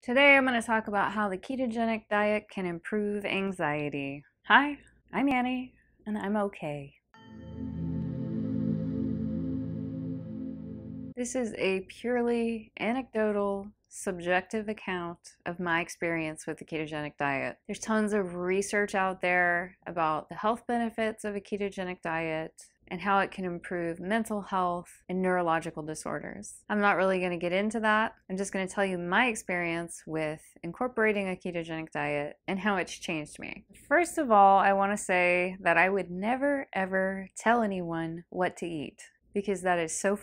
Today I'm going to talk about how the ketogenic diet can improve anxiety. Hi, I'm Annie, and I'm okay. This is a purely anecdotal, subjective account of my experience with the ketogenic diet. There's tons of research out there about the health benefits of a ketogenic diet and how it can improve mental health and neurological disorders. I'm not really going to get into that. I'm just going to tell you my experience with incorporating a ketogenic diet and how it's changed me. First of all, I want to say that I would never ever tell anyone what to eat because that is so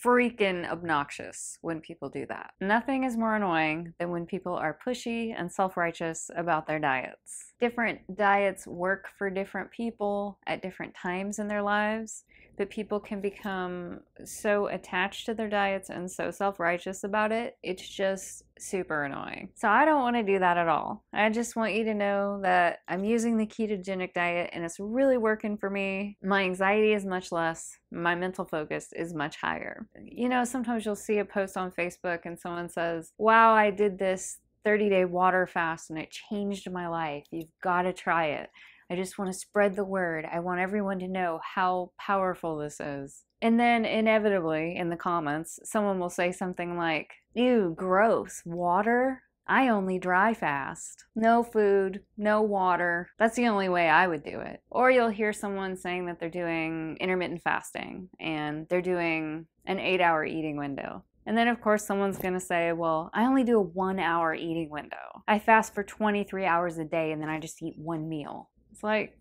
freaking obnoxious when people do that. Nothing is more annoying than when people are pushy and self-righteous about their diets. Different diets work for different people at different times in their lives, but people can become so attached to their diets and so self-righteous about it, it's just super annoying. So I don't want to do that at all. I just want you to know that I'm using the ketogenic diet and it's really working for me. My anxiety is much less. My mental focus is much higher. You know, sometimes you'll see a post on Facebook and someone says, wow, I did this 30-day water fast and it changed my life. You've got to try it. I just want to spread the word. I want everyone to know how powerful this is. And then inevitably in the comments, someone will say something like, ew, gross, water? I only dry fast. No food, no water. That's the only way I would do it. Or you'll hear someone saying that they're doing intermittent fasting and they're doing an 8-hour eating window. And then, of course, someone's going to say, well, I only do a 1-hour eating window. I fast for 23 hours a day and then I just eat one meal. It's like,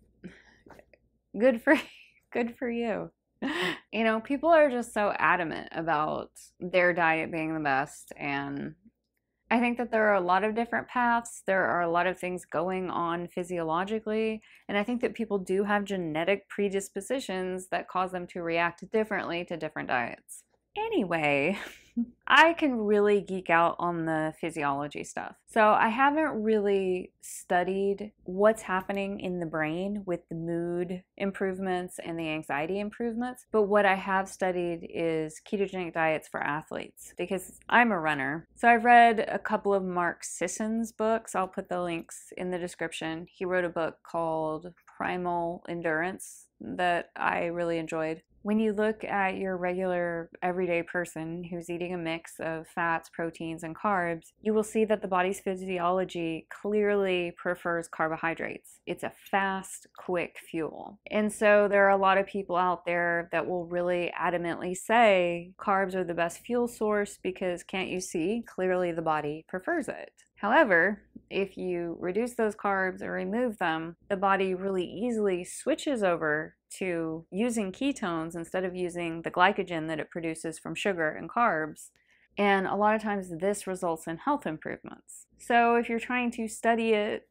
good for you. You know, people are just so adamant about their diet being the best, and I think that there are a lot of different paths. There are a lot of things going on physiologically, and I think that people do have genetic predispositions that cause them to react differently to different diets. Anyway, I can really geek out on the physiology stuff. So I haven't really studied what's happening in the brain with the mood improvements and the anxiety improvements. But what I have studied is ketogenic diets for athletes because I'm a runner. So I've read a couple of Mark Sisson's books. I'll put the links in the description. He wrote a book called Primal Endurance that I really enjoyed. When you look at your regular everyday person who's eating a mix of fats, proteins, and carbs, you will see that the body's physiology clearly prefers carbohydrates. It's a fast, quick fuel. And so there are a lot of people out there that will really adamantly say carbs are the best fuel source because can't you see? Clearly the body prefers it. However, if you reduce those carbs or remove them, the body really easily switches over to using ketones instead of using the glycogen that it produces from sugar and carbs. And a lot of times this results in health improvements. So if you're trying to study it,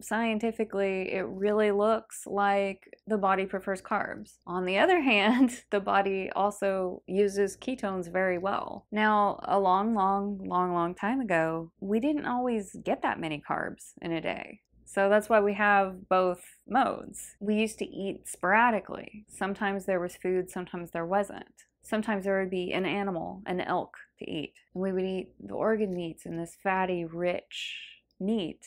scientifically, it really looks like the body prefers carbs. On the other hand, the body also uses ketones very well. Now, a long time ago, we didn't always get that many carbs in a day. So that's why we have both modes. We used to eat sporadically. Sometimes there was food, sometimes there wasn't. Sometimes there would be an animal, an elk, to eat. And we would eat the organ meats and this fatty, rich meat.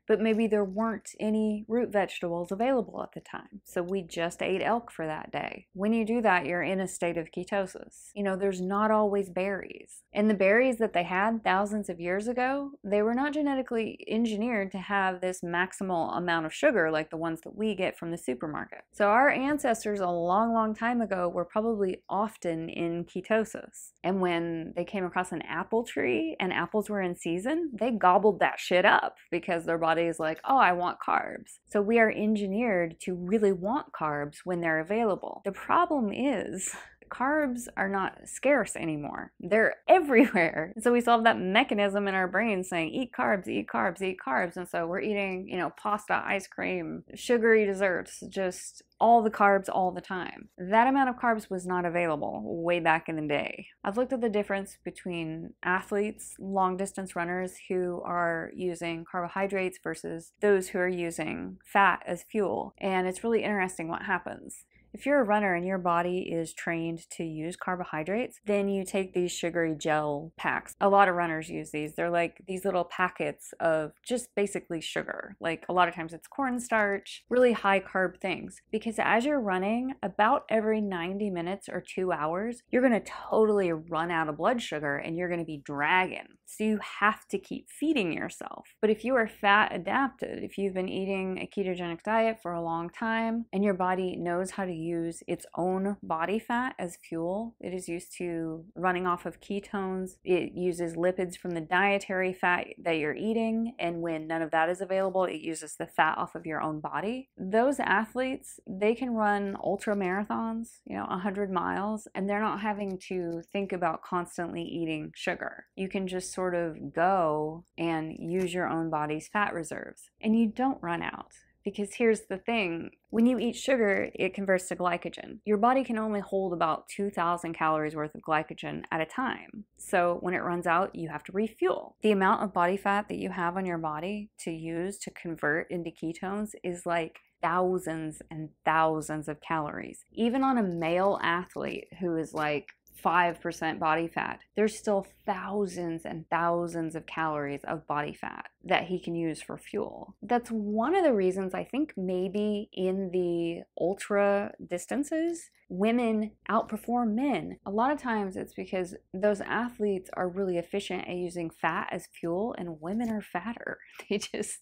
But maybe there weren't any root vegetables available at the time. So we just ate elk for that day. When you do that, you're in a state of ketosis. There's not always berries. And the berries that they had thousands of years ago, they were not genetically engineered to have this maximal amount of sugar like the ones that we get from the supermarket. So our ancestors a long time ago were probably often in ketosis. And when they came across an apple tree and apples were in season, they gobbled that shit up because their body is like, oh, I want carbs. So we are engineered to really want carbs when they're available. The problem is carbs are not scarce anymore. They're everywhere. So we still have that mechanism in our brain saying, eat carbs, eat carbs, eat carbs. And so we're eating, pasta, ice cream, sugary desserts, just all the carbs all the time. That amount of carbs was not available way back in the day. I've looked at the difference between athletes, long distance runners who are using carbohydrates versus those who are using fat as fuel. And it's really interesting what happens. If you're a runner and your body is trained to use carbohydrates, then you take these sugary gel packs. A lot of runners use these. They're like these little packets of just basically sugar. Like a lot of times it's cornstarch, really high carb things. Because as you're running, about every 90 minutes or 2 hours, you're going to totally run out of blood sugar and you're going to be dragging. So you have to keep feeding yourself. But if you are fat adapted, if you've been eating a ketogenic diet for a long time and your body knows how to use its own body fat as fuel, it is used to running off of ketones, it uses lipids from the dietary fat that you're eating, and when none of that is available, it uses the fat off of your own body. Those athletes, they can run ultra marathons, 100 miles, and they're not having to think about constantly eating sugar. You can just sort of go and use your own body's fat reserves, and you don't run out. Because here's the thing, when you eat sugar, it converts to glycogen. Your body can only hold about 2,000 calories worth of glycogen at a time. So when it runs out, you have to refuel. The amount of body fat that you have on your body to use to convert into ketones is like thousands and thousands of calories. Even on a male athlete who is like 5% body fat, there's still thousands and thousands of calories of body fat that he can use for fuel. That's one of the reasons I think maybe in the ultra distances, women outperform men. A lot of times it's because those athletes are really efficient at using fat as fuel, and women are fatter. They just,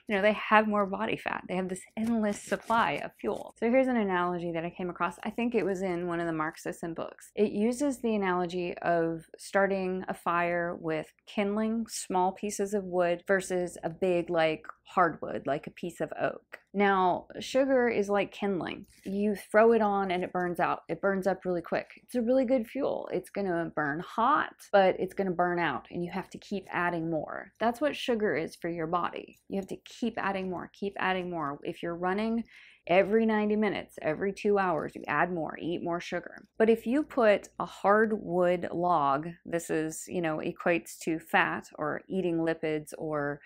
they have more body fat. They have this endless supply of fuel. So here's an analogy that I came across. I think it was in one of the Mark Sisson books. It uses the analogy of starting a fire with kindling small pieces of wood versus a big hardwood, like a piece of oak. Now, sugar is like kindling. You throw it on and it burns out. It burns up really quick. It's a really good fuel. It's going to burn hot, but it's going to burn out, and you have to keep adding more. That's what sugar is for your body. You have to keep adding more, keep adding more. If you're running every 90 minutes, every 2 hours, you add more, eat more sugar. But if you put a hardwood log, this is, equates to fat or eating lipids or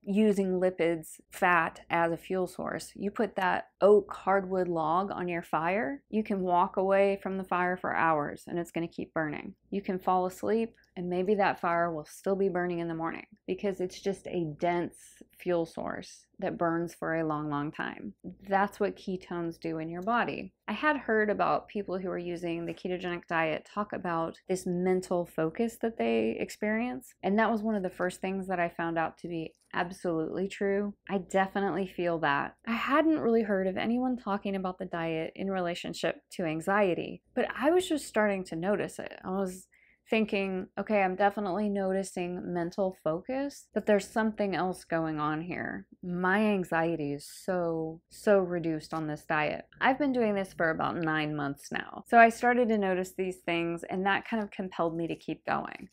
using lipids, fat as a fuel source. You put that oak hardwood log on your fire, you can walk away from the fire for hours and it's going to keep burning. You can fall asleep and maybe that fire will still be burning in the morning because it's just a dense fuel source that burns for a long, long time. That's what ketones do in your body. I had heard about people who are using the ketogenic diet talk about this mental focus that they experience. And that was one of the first things that I found out to be absolutely true. I definitely feel that. I hadn't really heard of anyone talking about the diet in relationship to anxiety, but I was just starting to notice it. I was thinking, okay, I'm definitely noticing mental focus, but there's something else going on here. My anxiety is so reduced on this diet. I've been doing this for about 9 months now. So I started to notice these things, and that kind of compelled me to keep going.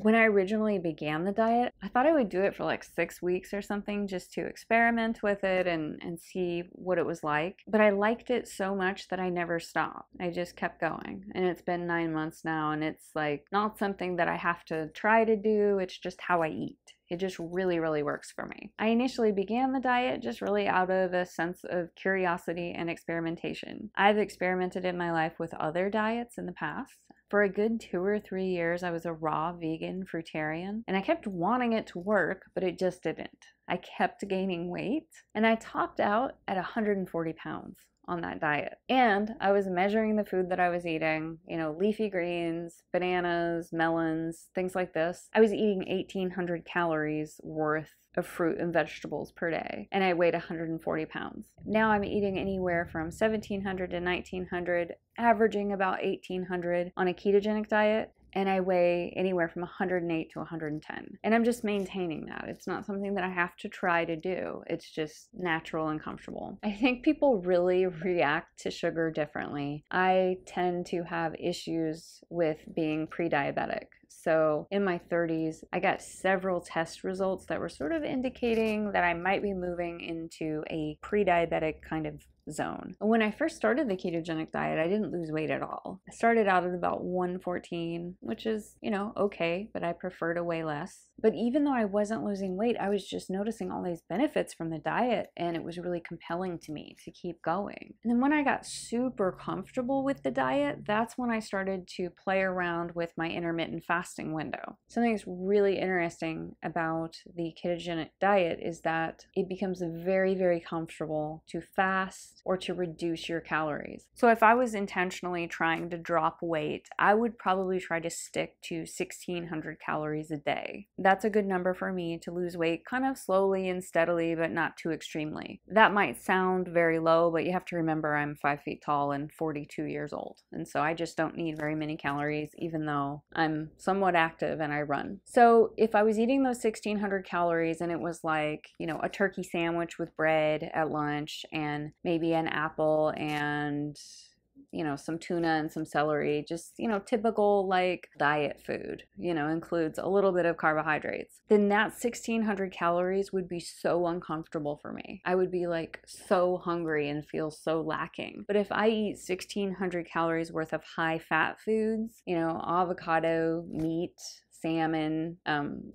When I originally began the diet, I thought I would do it for like 6 weeks or something just to experiment with it and see what it was like. But I liked it so much that I never stopped. I just kept going. And it's been 9 months now, and it's like not something that I have to try to do. It's just how I eat. It just really, really works for me. I initially began the diet just really out of a sense of curiosity and experimentation. I've experimented in my life with other diets in the past. For a good 2 or 3 years, I was a raw vegan fruitarian, and I kept wanting it to work, but it just didn't. I kept gaining weight, and I topped out at 140 pounds on that diet. And I was measuring the food that I was eating, leafy greens, bananas, melons, things like this. I was eating 1,800 calories worth of fruit and vegetables per day, and I weighed 140 pounds. Now I'm eating anywhere from 1,700 to 1,900, averaging about 1,800 on a ketogenic diet, and I weigh anywhere from 108 to 110. And I'm just maintaining that. It's not something that I have to try to do. It's just natural and comfortable. I think people really react to sugar differently. I tend to have issues with being pre-diabetic. So in my 30s, I got several test results that were sort of indicating that I might be moving into a pre-diabetic kind of zone. When I first started the ketogenic diet, I didn't lose weight at all. I started out at about 114, which is, okay, but I prefer to weigh less. But even though I wasn't losing weight, I was just noticing all these benefits from the diet, and it was really compelling to me to keep going. And then when I got super comfortable with the diet, that's when I started to play around with my intermittent fasting window. Something that's really interesting about the ketogenic diet is that it becomes very, very comfortable to fast or to reduce your calories. So if I was intentionally trying to drop weight, I would probably try to stick to 1,600 calories a day. That's a good number for me to lose weight kind of slowly and steadily, but not too extremely. That might sound very low, but you have to remember I'm 5 feet tall and 42 years old. And so I just don't need very many calories, even though I'm somewhat active and I run. So if I was eating those 1,600 calories and it was like, a turkey sandwich with bread at lunch and maybe an apple and some tuna and some celery, just, typical like diet food, includes a little bit of carbohydrates, then that 1,600 calories would be so uncomfortable for me. I would be like so hungry and feel so lacking. But if I eat 1,600 calories worth of high fat foods, avocado, meat, salmon,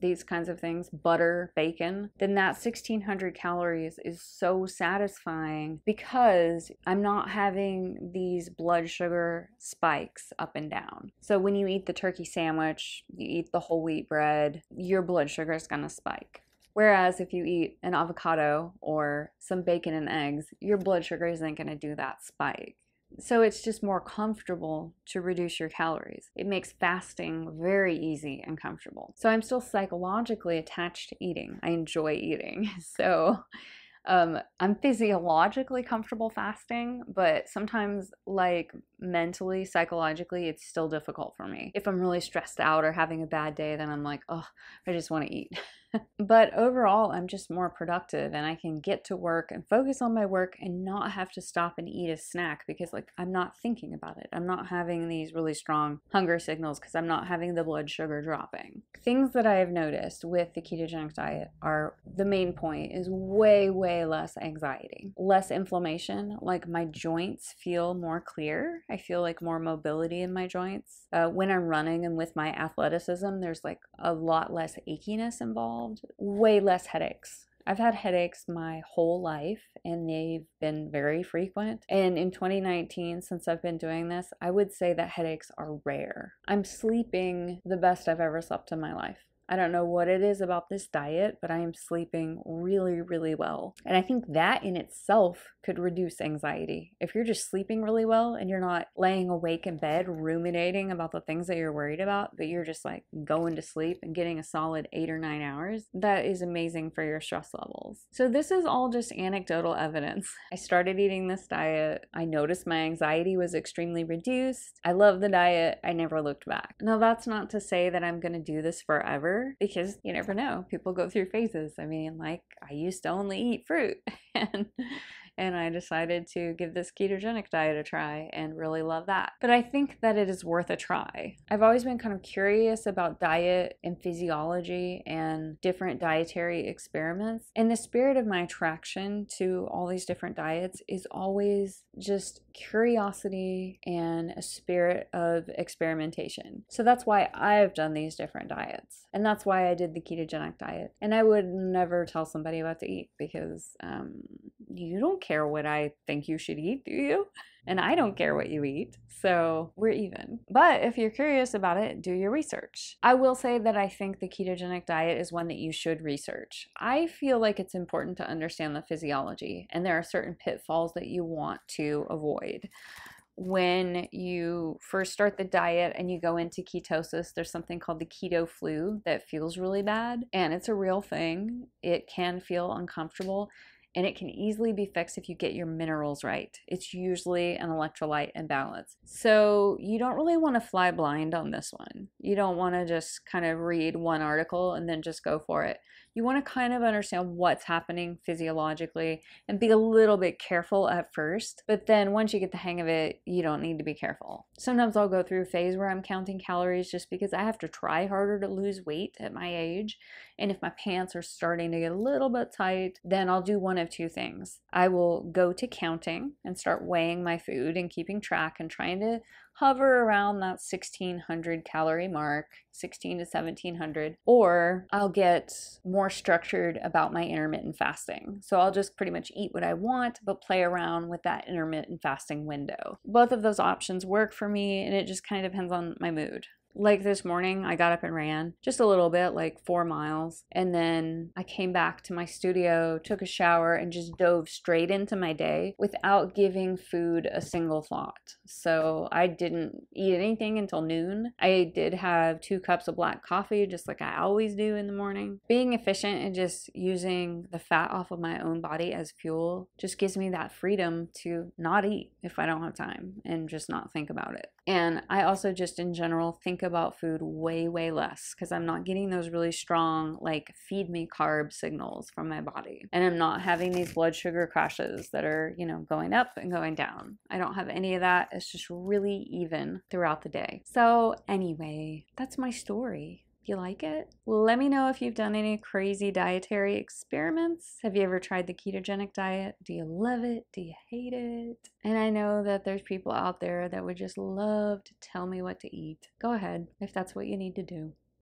these kinds of things, butter, bacon, then that 1,600 calories is so satisfying because I'm not having these blood sugar spikes up and down. So when you eat the turkey sandwich, you eat the whole wheat bread, your blood sugar is gonna spike. Whereas if you eat an avocado or some bacon and eggs, your blood sugar isn't gonna do that spike. So it's just more comfortable to reduce your calories. It makes fasting very easy and comfortable. So I'm still psychologically attached to eating. I enjoy eating. So I'm physiologically comfortable fasting, but sometimes like mentally, psychologically, it's still difficult for me. If I'm really stressed out or having a bad day, then I'm like, oh, I just want to eat. But overall, I'm just more productive and I can get to work and focus on my work and not have to stop and eat a snack because I'm not thinking about it. I'm not having these really strong hunger signals because I'm not having the blood sugar dropping. Things that I have noticed with the ketogenic diet are, the main point is way, way less anxiety, less inflammation. Like my joints feel more clear. I feel like more mobility in my joints. When I'm running and with my athleticism, there's like a lot less achiness involved. Way less headaches. I've had headaches my whole life and they've been very frequent. And in 2019, since I've been doing this, I would say that headaches are rare. I'm sleeping the best I've ever slept in my life. I don't know what it is about this diet, but I am sleeping really, really well. And I think that in itself could reduce anxiety. If you're just sleeping really well and you're not laying awake in bed ruminating about the things that you're worried about, but you're just like going to sleep and getting a solid 8 or 9 hours, that is amazing for your stress levels. So this is all just anecdotal evidence. I started eating this diet. I noticed my anxiety was extremely reduced. I love the diet. I never looked back. Now that's not to say that I'm going to do this forever, because you never know. People go through phases. I mean, like I used to only eat fruit and I decided to give this ketogenic diet a try and really love that. But I think that it is worth a try. I've always been kind of curious about diet and physiology and different dietary experiments. And the spirit of my attraction to all these different diets is always just curiosity and a spirit of experimentation. So that's why I've done these different diets. And that's why I did the ketogenic diet. And I would never tell somebody what to eat because you don't care what I think you should eat, do you? And I don't care what you eat, so we're even. But if you're curious about it, do your research. I will say that I think the ketogenic diet is one that you should research. I feel like it's important to understand the physiology, and there are certain pitfalls that you want to avoid. When you first start the diet and you go into ketosis, there's something called the keto flu that feels really bad, and it's a real thing. It can feel uncomfortable. And it can easily be fixed if you get your minerals right. It's usually an electrolyte imbalance. So you don't really want to fly blind on this one. You don't want to just kind of read one article and then just go for it. You want to kind of understand what's happening physiologically and be a little bit careful at first. But then once you get the hang of it, you don't need to be careful. Sometimes I'll go through a phase where I'm counting calories just because I have to try harder to lose weight at my age. And if my pants are starting to get a little bit tight, then I'll do one of of two things. I will go to counting and start weighing my food and keeping track and trying to hover around that 1600 calorie mark, 16 to 1700, or I'll get more structured about my intermittent fasting. So I'll just pretty much eat what I want, but play around with that intermittent fasting window. Both of those options work for me, and it just kind of depends on my mood. Like this morning, I got up and ran just a little bit, like 4 miles. And then I came back to my studio, took a shower, and just dove straight into my day without giving food a single thought. So I didn't eat anything until noon. I did have 2 cups of black coffee, just like I always do in the morning. Being efficient and just using the fat off of my own body as fuel just gives me that freedom to not eat if I don't have time and just not think about it. And I also just in general think about food way less because I'm not getting those really strong like feed me carb signals from my body, and I'm not having these blood sugar crashes that are, you know, going up and going down. I don't have any of that. It's just really even throughout the day. So anyway, that's my story. Do you like it? Let me know if you've done any crazy dietary experiments. Have you ever tried the ketogenic diet? Do you love it? Do you hate it? And I know that there's people out there that would just love to tell me what to eat. Go ahead if that's what you need to do.